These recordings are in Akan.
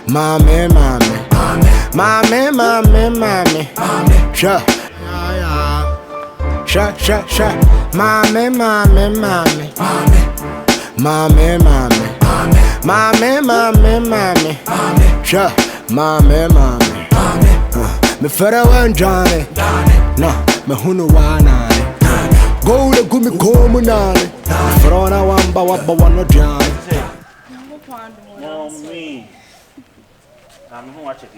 Mommy, mommy, mommy, mommy, mommy, sure, sure, sure, sure, mommy, mommy, mommy, mommy, mommy, mommy, mommy, mommy, sure, mommy, mommy, me fera wan Johnny, no, me hunu wanani, go to gumi komu nani, frona wamba wabba wano Johnny. Mommy, I'm going to watch it.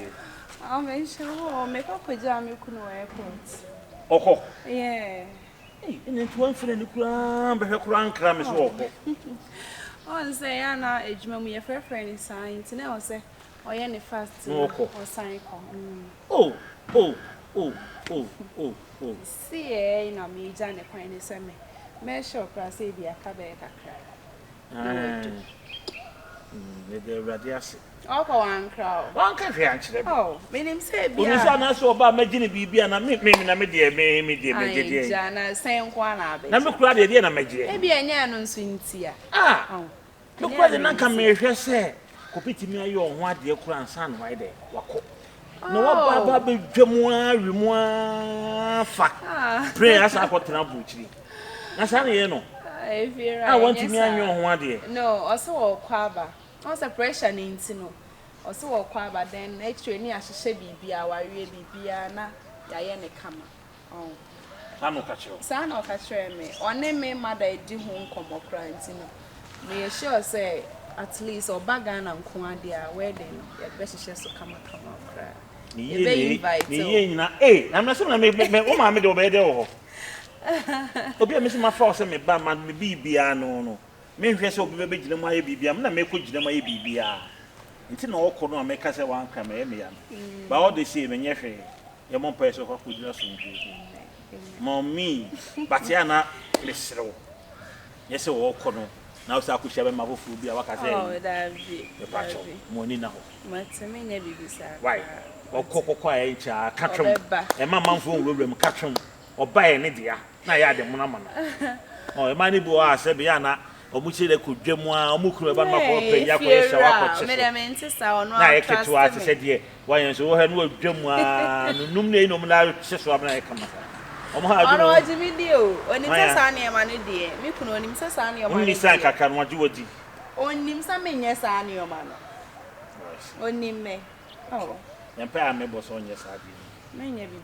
I'll make sure make up with Jamie Kuno airport. Oh, Yeah. hey, and it's one for the cram, but her cram cram is awful. Oh, say, Anna, age mammy, a fair friend is signed, and I say, or any fast or sign. Oh, oh, oh, oh, oh, oh. See, you know me, Janet, when you send me. Measure class A be a cabaret. The radius. Oh, one crowd. One country actually. Oh, meaning say, when you sound so about making BB and I make me a media, Jana, same one. I'm glad they didn't make it. Maybe a yan swing here. Ah, look why the Nanka may say, Copiti me your one dear grandson, why they walk. No, Baba, Jamoa, fact. Prayers are what now, Butchie. That's how you know. I want to me and your one day. No, also Quaba. Also pressure in Tino. Also Quaba, then actually near Shabby be our really be Anna, Diana Kama. Oh, I'm not catch you. Son of a me, or name me mother do home come or crying Tino. May sure say at least or Bagan and Quandia wedding, your best chance to come out cry. Hey, I'm not saying I make woman made over there. Obi a missing my force and me bam me be no. Me so be baby my baby. I'm not make good my baby. Until no corner make us a one come me. But all they say when you're your mom person who could just Mommy, but Yana, listen. Yes, all corner. Now, so I could share my food. Be a worker. Oh, that be the patch money now. What's a minute, why? Or cocoa quiet, catch them, and my mom will catch them or buy an idiot. Now, I had them one. Oh, a money boy, said Biana, or which they could gem one, or Muku about my poor pay. Madam, insist on I can to us, said, yeah, why, and so had no gem one, no name, no matter, just what I come. Oh, my video, when it's a sunny money, dear, me could only say sunny or money, sank I can want you would. Only some yes, sunny or man. Only me. Oh, and pay me was on your side. Many of you.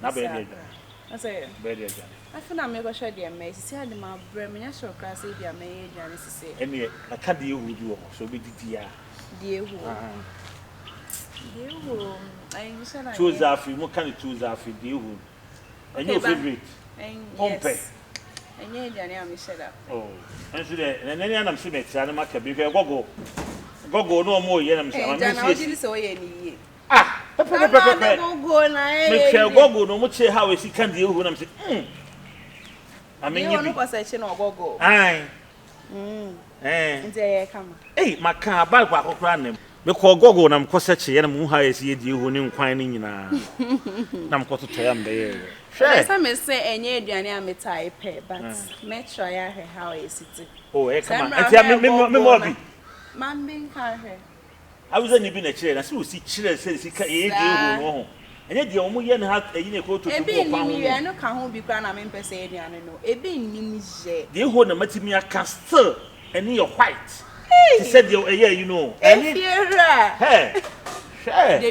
I say, I feel I'm never sure dear May, see how the my brain, sure, class A, dear May, Janice say. And yet, I can't deal with you, so be dear. Dear who? Dear who? I choose after you, what kind of choose after dear who? And your favorite? Pompe. And yet, Janny, I'm shut up. Oh, and so then, and any other cement, and I can be fair. Go no more. Yet I'm saying, so any. Ah, go no much how is he can deal when I'm saying, I mean, you was a chin or go. Aye, there come. Hey, my car, back walk around him. Because go and I'm cosachi and Muha is ye, you who knew quining in a. I'm got to tell him there. Some say, and yet, Janny, I'm type, but make sure I hear how is it. Oh, I come on, Mammy, I was only been a chair, and so see children says he can't eat you. And yet the only one had a year go to the baby. I know can't be grand. I'm in Pesadian. I know a being the whole Matimia castle and you're white. He said, you know, and hey,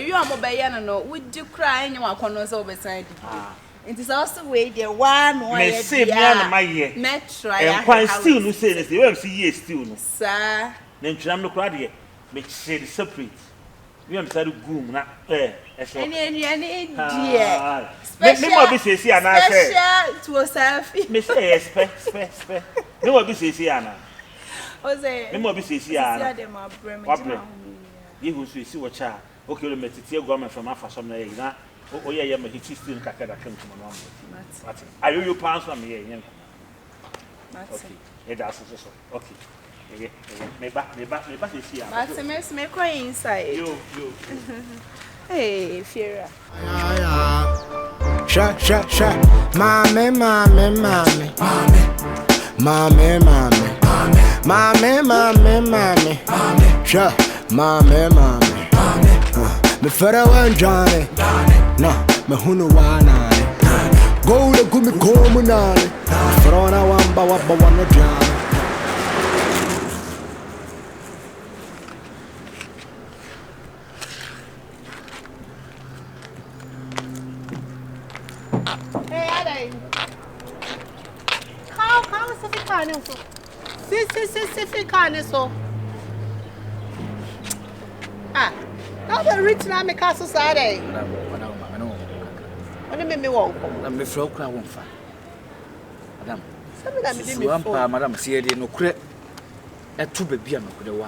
you are mobile. No, would you cry in your corners over beside you? It is also way the one way say my year. Metro, and quite still, you say, the way see ye still, sir. Then I'm not crowded. Make say separate. We am said goom na any dear. Special be say and I say to yourself. Me say spe. No be say ana. O say. Me be say ana. You who see what cha. Okay, we metete government from afa some na na. O ye me hit still kakada come to my mom. Are you plans for me here? Okay. It does so. Okay. Me back is here. But me crying inside. You. Hey, Fiera. Sha. Mommy. Sha. Mommy. Me fere wan Johnny. No, me hunu wanani. Go to gumi komunani. Frona wamba wabba wana Johnny. Si fica so. Ah, now the rich na me castle side. Only me won't come. I'm afraid I won't find. Madam, some of them did me. Madam, see, I no credit. A two baby, I'm not going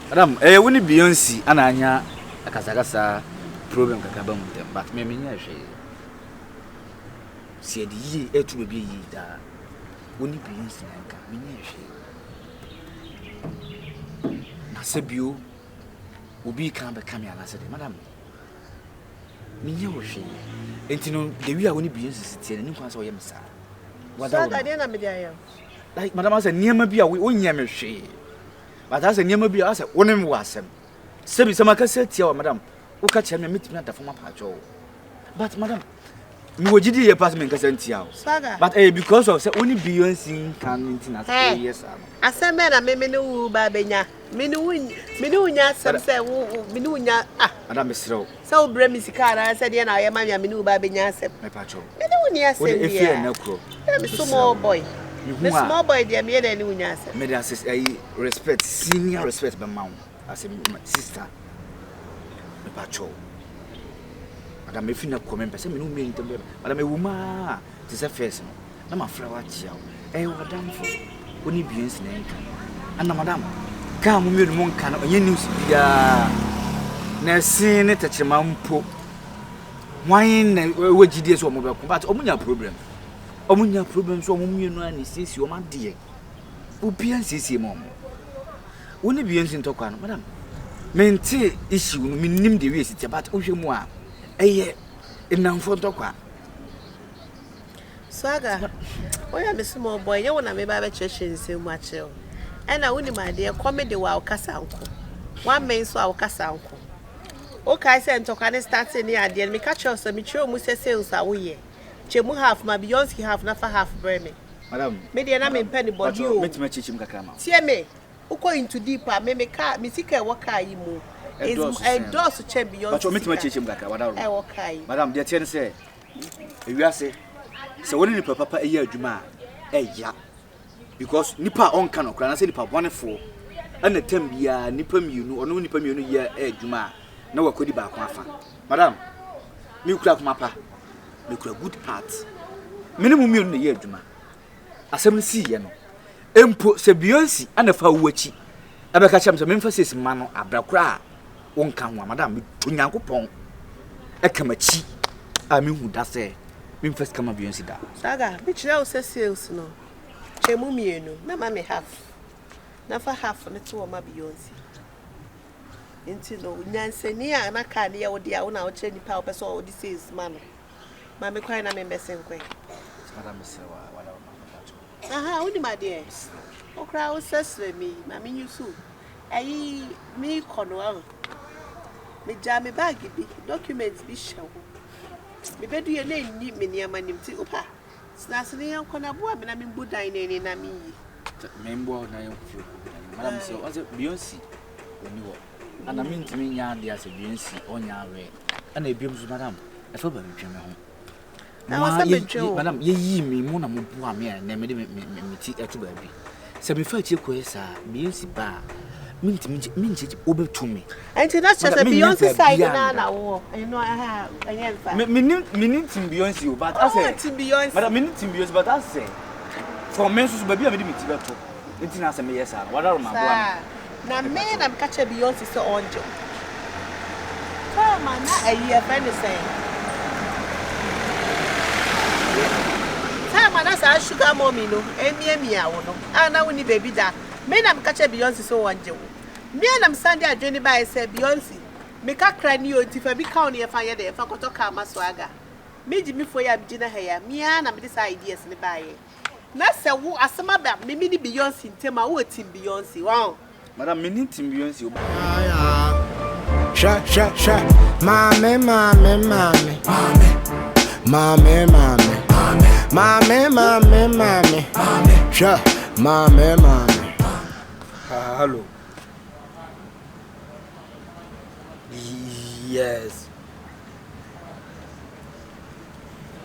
Madam, when you Beyonce, and Anya, a Casagasa problem, Kakabam, but me, see, the ye, a two baby, that when you Beyonce, Nasabio will be come back, and I said, Madam. Minyawoshi. Entino, the we are only Beyonce, and you can't say, sir. What I didn't know, like Madame said, near me, we own Yamashi. But as a near me, I said, one of them was him. Sebi, some said, Tia, Madam, who catch him and meet me at the former patcho. But, Madam, you would do your passment, Casentia. But because of only Beyonce can international, yes, I said, Madam, Menu Babena. Minunya, some say, Minunya, ah, Madame Mistro. So, Bremisicana, I said, I am a Minu Babina, my patcho. Minunya, said, no crow. I'm a small boy. The small boy, dear, me and Nunya. Madame says, I respect, senior respect, my mom, as a sister. My patcho. Madame, if you not come and pass, me no mean to be, Madame, a woman, tis a face. No, my flower child. What done for? Only Beyonce name. And Madame. Come with Moncan, and you news, ya. Now, seeing it at your mampo. Why, what you did so mobile, but Omunia problem. Omunia problem, so you know, and says your man, dear. Who Beyonce, mom. Only Beyonce in Tokan, Madam. Maintain issue, meaning the race, about Oshimoa. A year in Namfort Toka. Saga, why am a small boy? You want to make a church in so much. And I wouldn't, my dear, comedy while Cassanco. One man saw our Cassanco. Okay, I sent to Canada starts in the idea and me catch us a mature Musa sales are we. Chemu half my Beyonce half, not for half Bremen. Madam, maybe I'm in penny, but you met me teach him Kakama. See me, who going to deeper, may make car, Missika, what car you move. It's a door to check Beyonce. But you meet me teach him Kakama. I walk high. Madam, dear Chen say, you are say, so when you papa a year, Juma, ya. Because Nipa on cano, can I say Nipa 1 and the 10 year Nipam you know, or no Nipam you year, Juma, no could be back one fan. Madam, you crack mappa, make a good part. Minimum in the year, Juma. As I see, you know, Empo se Beyonce and a Fawachi. I will catch some emphasis, Mano, Abra, won't come, Madam, to Yanko Pong. A Kamachi, I mean, who does say, when first come a Beyonce. Saga, which now says sales no. Chemumi, no, mammy half. Never half on the 2 of my Beyonce. Until Nancy near and I can't hear what the own our chenny power person this is, man. Mammy crying, I'm a messing quick. Madame, Only my dear. Oh, crowd says me, mammy, you soon. I me Cornwall. Me jammy baggy be documents be show. Me bed your name, need me near my name to Upa. Snassing young Conaboa, and I'm in Buddha in any name. Member, I am few. Madame, so as a Beyonce, and I mean to me, Yandy as a Beyonce on your way. And a Beyonce, Madame, I thought I came home. Now, Madame, ye me, Mona Mupua, and then me tea at baby. 75 years, Beyonce bar. Mean it over to me. And that's just a Beyonce side now. I know I have a answer. Minute in Beyonce, but I say, Beyonce, but a minute in Beyonce, but I say, for men who's baby, I'm a to. It's not a yes, what are my now, man, I'm catching Beyonce so on Joe. Come on, not a year, anything. Time and I sugar mommy, no, and me, I will know. I know when the baby that. Men am catch Beyonce so one Joe. Me and I'm Sunday at Johnny by said Beyonce. Make a cry new if I be county a fire there, Fakoto Kama swagger. Made me for your dinner hair, me and I'm this ideas in the buy. Nasa who as some about me mini Beyonce, Tema, what Tim Beyonce, wow. Madame, mini Tim Beyonce. Sha, sha, sha. Mommy, mommy, mommy. Mommy, mommy. Mommy, mommy, mommy. Sha, mommy, mommy. Hello. Yes.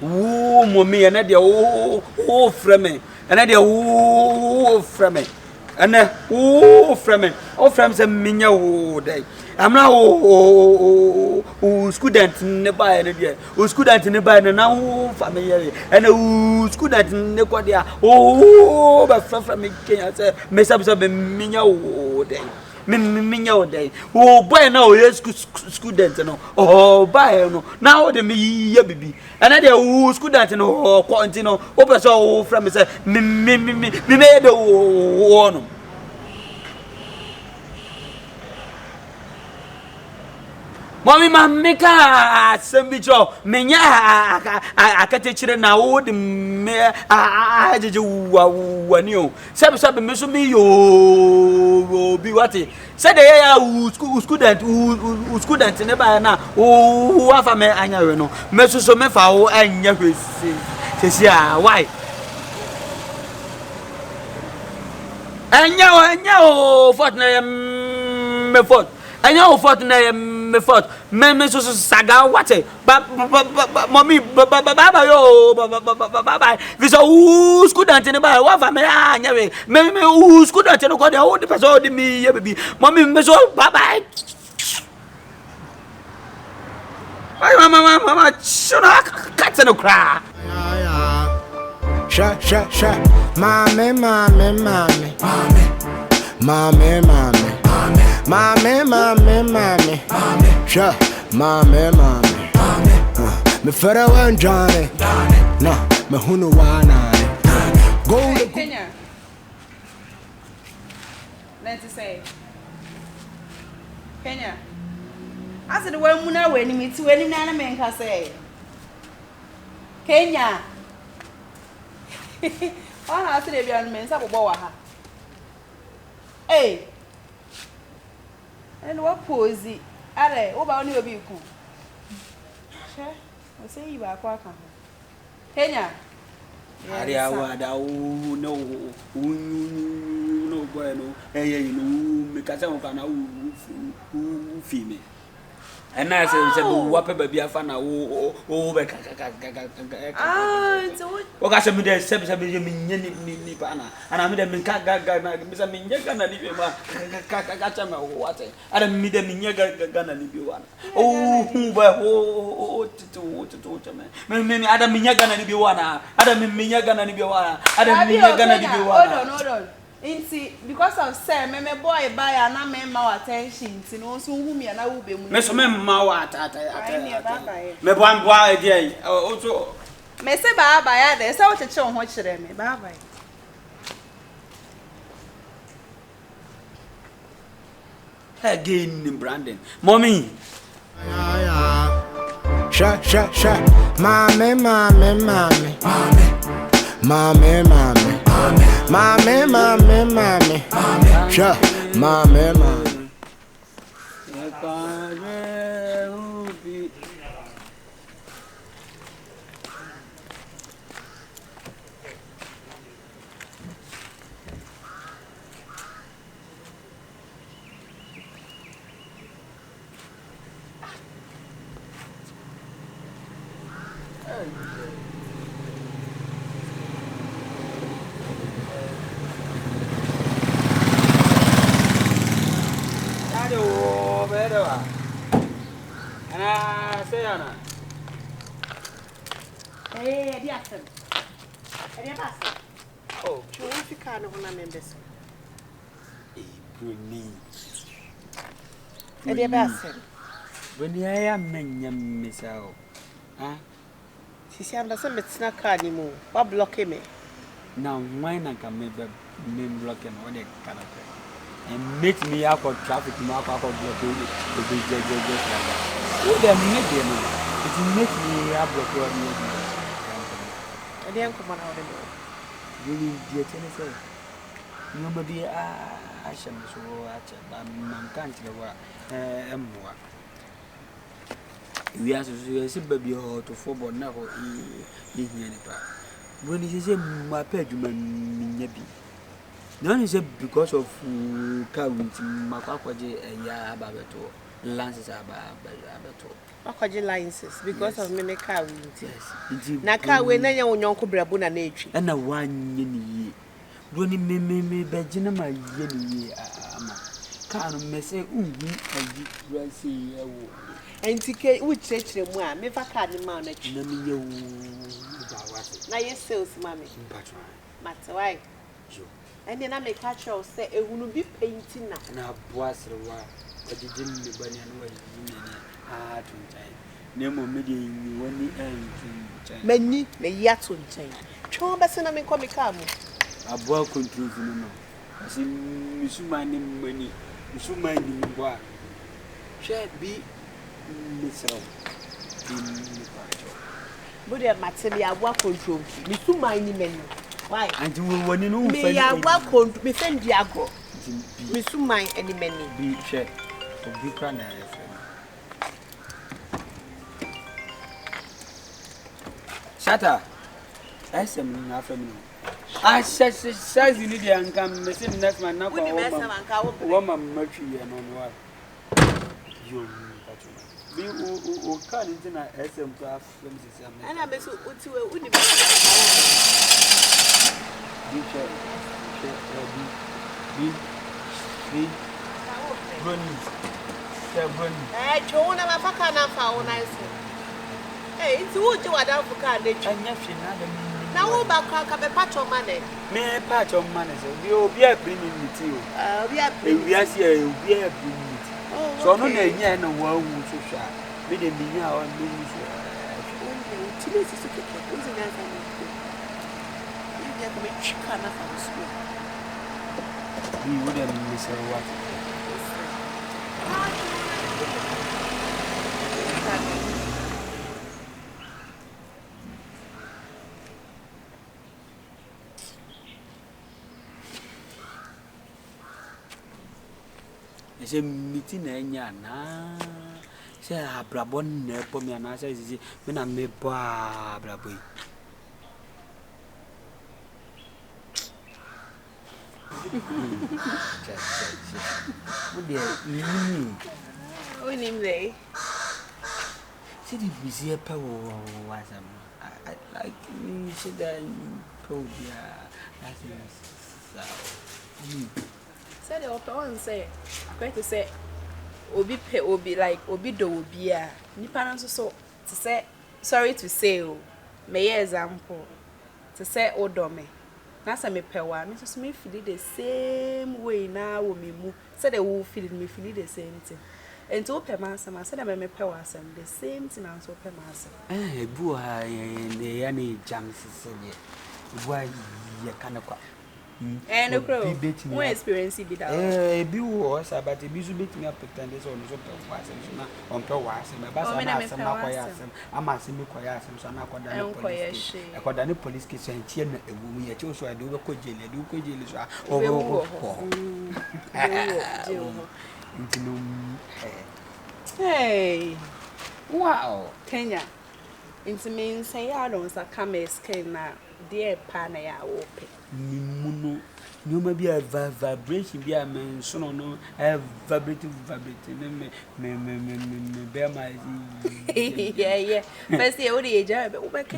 Ooh, mommy, and the oh, frame. And the oh, frame. And oh, frame. Oh, frames a minya oh, day. I'm now student nearby and dear. Oh, student nearby and now family. And oh, student nearby. Oh, but from me, can say, Miss Absorbing minya oh, day. Minya day. Oh, boy, no, yes, student, no. Oh, buy no. Now the me, baby. And I do student no quarantine. Oh, but so from me, say, me made the one. Mommy, mamma, sembicho, menya, I can't teach it now. The mayor, I did you one you. Sab, miss me, you be what it said. They are who student never now. Oh, half a man, I know. Messus so mefa, and you says, yeah, why? And now, fortnight, me foot. I know fortnight me foot. Me so saga what it. But mommy baba yo baba. This who student in the bar. What for me? Me who student in the corner. Who the person me baby. Mommy me so baba. Mama, shuna cat no cry. Sha, sha, sha. Mommy, mommy, mommy. Mommy, mommy. Mommy, mommy, mommy. Sha, mommy, mommy. Me fera wan Johnny. No, me hunu wana. Go Hey, Kenya. Let's say. Kenya. I said the one muna when me to any nana man can say. Kenya. All I said the young men said about Hey. And what posy? Are what about you be cool? Sure, I say you are quite Kenya. Aria wada no bueno. Hey, you know, me kasa mfana ufime. And I said, what baby a fan oh, what I said, me there, 7 ni pana. And I made them in Mr. Minyagan and if you what I don't meet them in Yagan and if you want. Oh, who oh, to me. I don't mean Yagan and if you want. I don't mean Yagan and if you want. I don't mean Yagan and if you want. Hold on. Because of say me boy buy and I make my attention to no so who me and I will be me so me ma at me boy dey also me say bye bye there say what you chon ho kire me bye bye again Brandon mommy sha mommy mommy sha mommy Hey, Diaton. Oh, you can't have a members. Eddie Basson. When you am Miss L. She said, I'm some it's not anymore. What blocking me? Now, mine I can make the name blocking when they cannot. And meet me up on traffic mark up on blockade to be just like that. Oh, they're making it. It makes me up blockade. I didn't come out of the door. You will be a tennis. Nobody, I shall so at a man can't go. we are so baby or to four but now in here. When he says my bedroom, maybe. None is because of current Macquaje and Yababato, lances abato. Macquaje licenses because of many car winter. Yes, Naka, when I own Uncle Brabuna nature. And a 1 year. When me, Begina, my year, can't miss it. And TK, which church them one, me for card manage. Now, yes, sales, mammy. Matter why? And then I make catch or say it will be painting now. Now, was a while, but you didn't be bunny and way. Ah, to time. No more meeting when the end. Many may yet on time. Chomberson, I mean, come come. A boy control for no. I see Miss Mining money, Miss Mining boy. Shall be Miss But I might say, I work control. Miss Mining menu. Why? And you will want to know me. I work on me send Diago. Miss Mine any many. Be check. Be crying. Shatter. I say, nothing. I says you need to come missing next man. Now, woman, merchant, and on what you be who can't into a SM craft. And I miss you. Hey, it's what you are down for car. Now, back a patch of money. May patch of money. You'll be a bringing with you. We are here, you'll be a bringing with you. So, no, no one who so shy. We didn't be now and doing we wouldn't miss what. It's a meeting, say a brabon, Pomiana says, when I may bar braboy. What name they? See the busy power was I like me, said that probia. Said the open say, I'm going to say, Obi pay Obi like Obi do Obia. Nipanan so to say, sorry to say, may example to say, Odome. Nasa me pewa, Mrs. Smith feel the same way now when me move. Said the wolf feel me feel the same thing. And to open master, I said I me pewa some the same thing as open master. Eh, boy, and the any jams is why you can't. And the crow, what experience be that? Eh, be was about the busy bit me up pretenders on the on per was, and my bass, I'm asking me quiet, so I'm not going to police case and cheer a woman yet also I do a could jail, do could jail, hey, wow, Kenya. Into means say I don't come a skin now, dear Panaya open. Muno, no may be a vibration, be a man, so no, have vibrating, me bear my yeah. First, the old age, but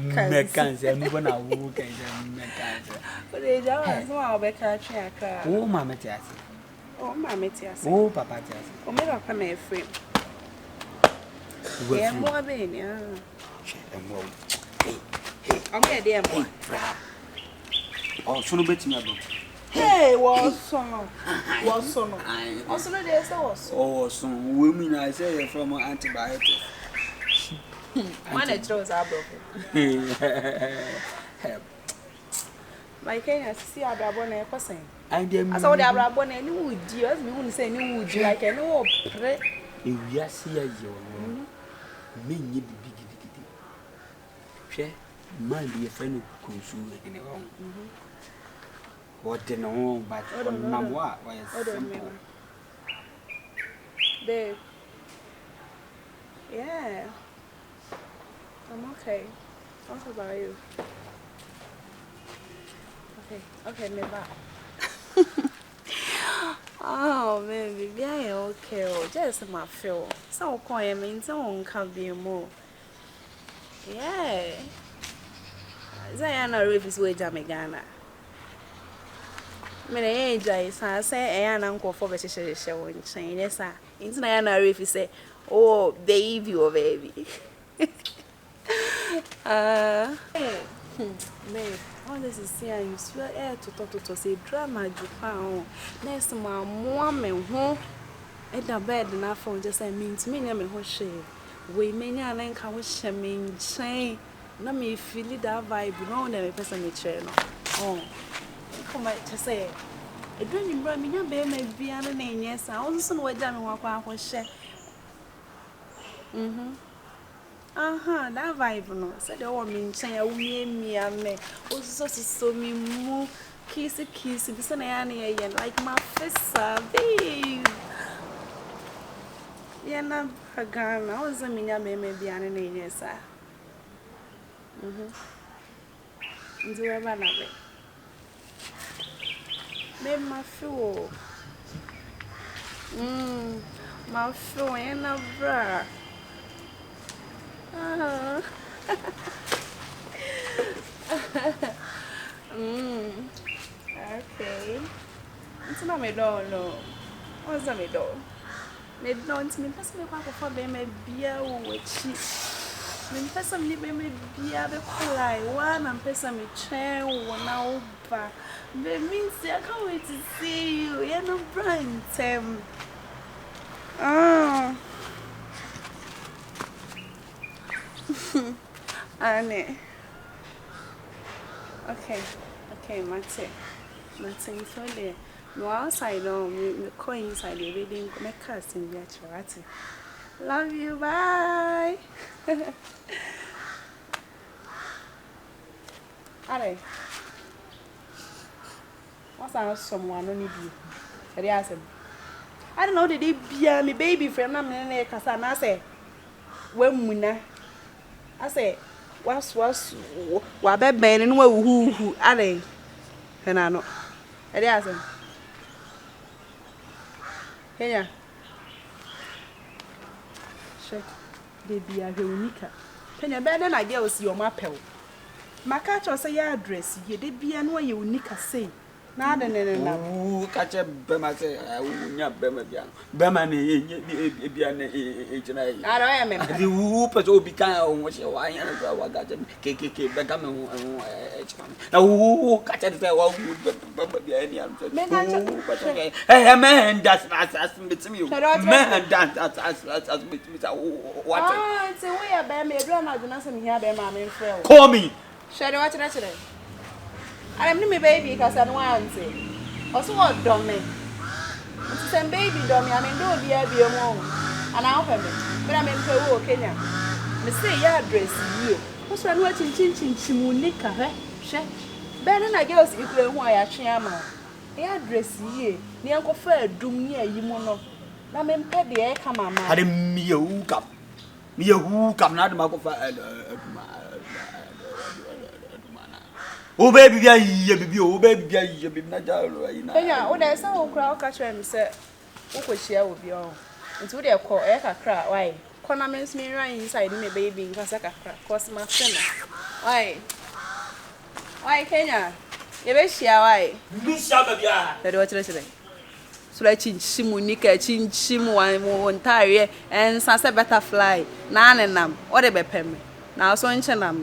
cancer, and when I walk and but they don't know about catching. Oh, Mamma Tias. Oh, Mamma Tias. Oh, Papa Tias. Oh, maybe I'll come a frame. Yeah, more than yeah. I'm here, dear boy. Oh, so no betting about. Hey, what's so? Also, there's also. Oh, some women I say from antibiotics. One it throws our broken. My king, I see our brabon a person. I saw the brabon and you would dear me wouldn't say you would like a no pray. If we are see a me need be big. Share, mind be a friend who consume in a home. What the no, but Mamma, why is simple? Babe. Yeah. I'm okay. What about you? Okay, me back. Oh, man, baby, I okay. Oh, just my feel. So quiet means someone can be more. Yeah. Zayana Reef is way Jamaican. Mene enjoy sa say e na nkofo be hyehyehye won chen yes sir inti na ya na refi say oh baby oh baby babe all this is here you swear air to say drama jupa next ma mo me ho e da bed na phone just say mean me na me ho hye we me nya na nka ho hye me chen na me feel that vibe no na me person me chere no oh come to say I don't remember me na be me bia na enye sa onso no waja me ho akwa ahye that vibe no said the one me nchen ya wunye mi ame so me mu kiss bi se na ya na ye like my face babe ya na hagana onso me nya me bia na enye sa ndio ba na be me ma feel my feel in a bra okay it's not me don't know what's that me don't me pass me kwa for be me bia wo chi me pass me be me bia be kulai one and pass me chen wo na oba me means I can't wait to see you you're no brand Annie. Okay, Mate, it's all there. No outside, no, me go inside the reading, make cast in the actuality. Love you, bye. Alright. What's that someone only be? I don't know the day be me baby friend, I'm in a casa, and I say, when Muna. I say, was what bad man and who are they? And I know. It hasn't. Here, check baby, I will Nika. Can you better than I guess your mapel? My catch or say your address, you did be and what you Nika say. Nada no. Catch a bema say, I will not bema bian. Bema ni bian age. I am the whoopers will be kind of what you want and got him. KK, Begam. Now, who catch it? Well, be any answer. Hey, man, that's as with me. Man, that's as with me. What? It's a way I bear me. I don't know here, bear my friend. Call me. Shadow, what's today? I'm not my baby because I don't want to. Also, what dummy? It's a baby dummy. I mean, don't be a mom. And I'll have it. But I'm in Peru, Kenya. Me say your address here. What's one watching Chimunika, eh? She. Better than I guess if you want a chama. Your address here. The uncle fair doom near you mono. I'm in Peddy, eh? Come on, man. Had me a hook up. Me a hook up, not my oh baby, baby, na jalo ina. Kenya, o da say o kra o ka kire me say o ko share obi o. Nti o dey call e kakra, why? Corner means me run inside me baby nka say kakra, cause my friend. Why? Why Kenya? You be share why? Me share baby ah. Dey what you say? So like chinchimu nika chinchimu wan entire and sunset butterfly na nenam. O dey be pem. Na so nche nam.